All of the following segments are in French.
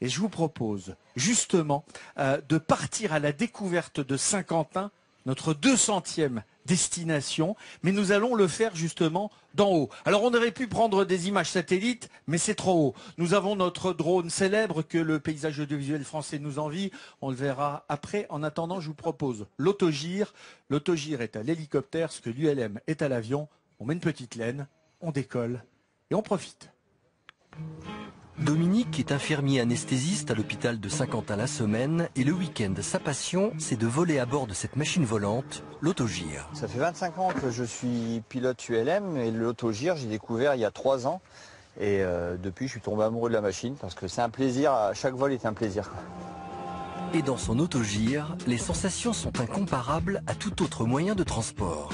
Et je vous propose justement de partir à la découverte de Saint-Quentin, notre 200e destination, mais nous allons le faire justement d'en haut. Alors on aurait pu prendre des images satellites, mais c'est trop haut. Nous avons notre drone célèbre que le paysage audiovisuel français nous envie. On le verra après. En attendant, je vous propose l'autogire. L'autogire est à l'hélicoptère, ce que l'ULM est à l'avion. On met une petite laine, on décolle et on profite. Dominique est infirmier anesthésiste à l'hôpital de Saint-Quentin-la-Semaine et le week-end, sa passion, c'est de voler à bord de cette machine volante, l'autogire. Ça fait 25 ans que je suis pilote ULM et l'autogire, j'ai découvert il y a 3 ans. Et depuis, je suis tombé amoureux de la machine parce que c'est un plaisir, chaque vol est un plaisir. Et dans son autogire, les sensations sont incomparables à tout autre moyen de transport.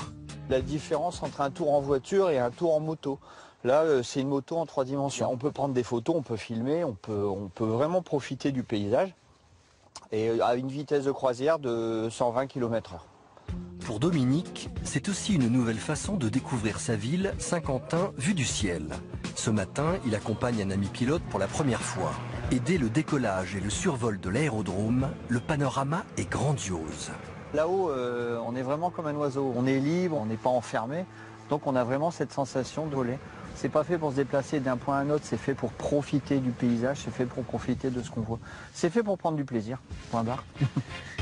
La différence entre un tour en voiture et un tour en moto. Là, c'est une moto en 3 dimensions. On peut prendre des photos, on peut filmer, on peut vraiment profiter du paysage. Et à une vitesse de croisière de 120 km/h. Pour Dominique, c'est aussi une nouvelle façon de découvrir sa ville, Saint-Quentin, vue du ciel. Ce matin, il accompagne un ami pilote pour la première fois. Et dès le décollage et le survol de l'aérodrome, le panorama est grandiose. Là-haut, on est vraiment comme un oiseau. On est libre, on n'est pas enfermé. Donc on a vraiment cette sensation de voler. C'est pas fait pour se déplacer d'un point à un autre, c'est fait pour profiter du paysage, c'est fait pour profiter de ce qu'on voit. C'est fait pour prendre du plaisir, point barre.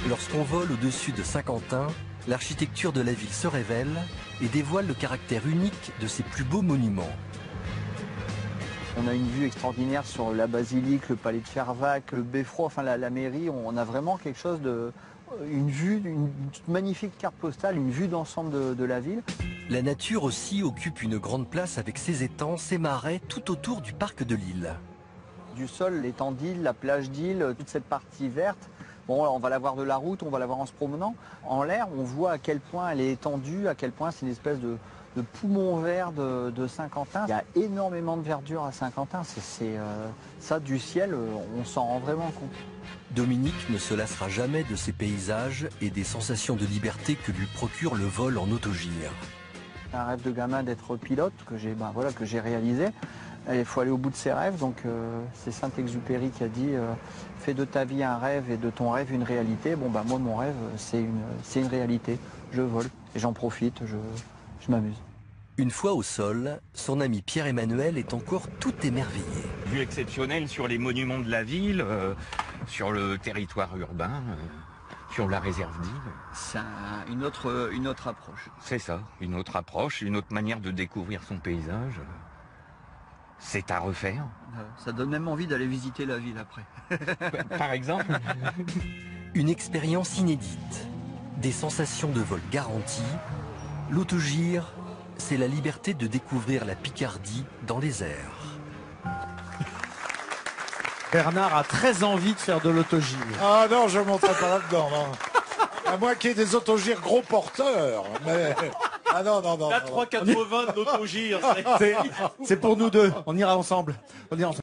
Lorsqu'on vole au-dessus de Saint-Quentin, l'architecture de la ville se révèle et dévoile le caractère unique de ses plus beaux monuments. On a une vue extraordinaire sur la basilique, le palais de Fervaques, le beffroi, enfin la mairie. On a vraiment quelque chose de... une vue, une magnifique carte postale, une vue d'ensemble de la ville. La nature aussi occupe une grande place avec ses étangs, ses marais tout autour du parc de l'île. Du sol, l'étang d'île, la plage d'île, toute cette partie verte. Bon, on va la voir de la route, on va la voir en se promenant. En l'air, on voit à quel point elle est étendue, à quel point c'est une espèce de poumon vert de Saint-Quentin. Il y a énormément de verdure à Saint-Quentin. Ça, du ciel, on s'en rend vraiment compte. Dominique ne se lassera jamais de ces paysages et des sensations de liberté que lui procure le vol en autogire. C'est un rêve de gamin d'être pilote que j'ai réalisé. Il faut aller au bout de ses rêves. Donc c'est Saint-Exupéry qui a dit fais de ta vie un rêve et de ton rêve une réalité. Bon moi mon rêve c'est une réalité. Je vole et j'en profite, je m'amuse. Une fois au sol, son ami Pierre-Emmanuel est encore tout émerveillé. Vue exceptionnelle sur les monuments de la ville, sur le territoire urbain, sur la réserve d'île. C'est une autre approche. C'est ça, une autre approche, une autre manière de découvrir son paysage. C'est à refaire. Ça donne même envie d'aller visiter la ville après. Par exemple. Une expérience inédite, des sensations de vol garanties. L'autogire, c'est la liberté de découvrir la Picardie dans les airs. Bernard a très envie de faire de l'autogire. Ah non, je ne monterai pas là-dedans. À moins qu'il y ait des autogires gros porteurs. Mais... Ah non. La 3,80 de l'autogire. C'est pour nous deux. On ira ensemble.